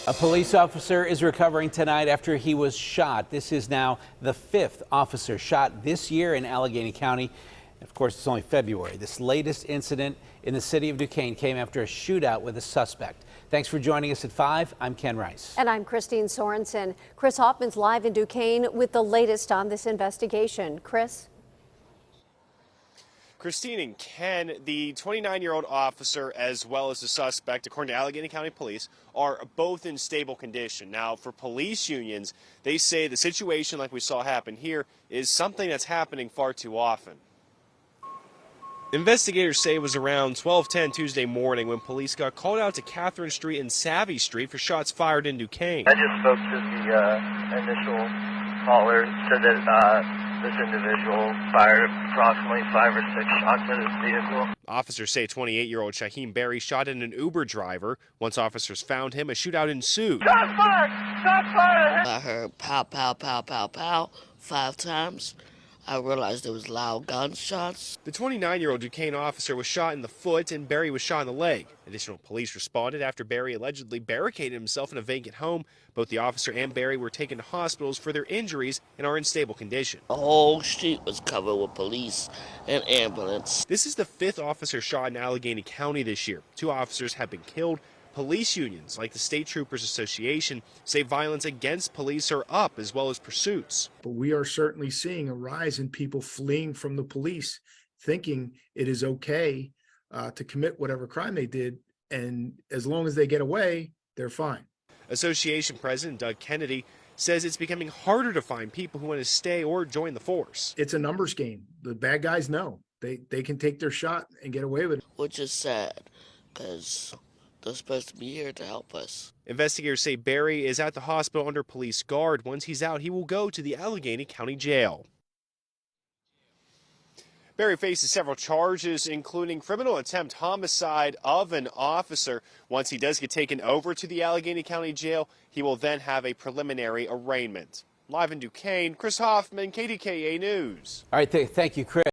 A police officer is recovering tonight after he was shot. This is now the 5th officer shot this year in Allegheny County. Of course, it's only February. This latest incident in the city of Duquesne came after a shootout with a suspect. Thanks for joining us at 5. I'm Ken Rice. And I'm Christine Sorensen. Chris Hoffman's live in Duquesne with the latest on this investigation. Chris? Christine and Ken, the 29-year-old officer as well as the suspect, according to Allegheny County Police, are both in stable condition. Now, for police unions, they say the situation like we saw happen here is something that's happening far too often. Investigators say it was around 12:10 Tuesday morning when police got called out to Catherine Street and Savvy Street for shots fired in Duquesne. I just spoke to the initial caller, said that this individual fired approximately 5 or 6 shots at his vehicle. Officers say 28-year-old Shaheem Berry shot at an Uber driver. Once officers found him, a shootout ensued. Shots fired! Shots fired! I heard pow, pow, pow, pow, pow 5 times. I realized there was loud gunshots. The 29-year-old Duquesne officer was shot in the foot and Berry was shot in the leg. Additional police responded after Berry allegedly barricaded himself in a vacant home. Both the officer and Berry were taken to hospitals for their injuries and are in stable condition. The whole street was covered with police and ambulance. This is the 5th officer shot in Allegheny County this year. 2 officers have been killed. Police unions, like the State Troopers Association, say violence against police are up, as well as pursuits. But we are certainly seeing a rise in people fleeing from the police, thinking it is okay to commit whatever crime they did, and as long as they get away, they're fine. Association President Doug Kennedy says it's becoming harder to find people who want to stay or join the force. It's a numbers game. The bad guys know. They can take their shot and get away with it. Which is sad, because they're supposed to be here to help us. Investigators say Berry is at the hospital under police guard. Once he's out, he will go to the Allegheny County Jail. Berry faces several charges, including criminal attempt homicide of an officer. Once he does get taken over to the Allegheny County Jail, he will then have a preliminary arraignment. Live in Duquesne, Chris Hoffman, KDKA News. All right, thank you, Chris.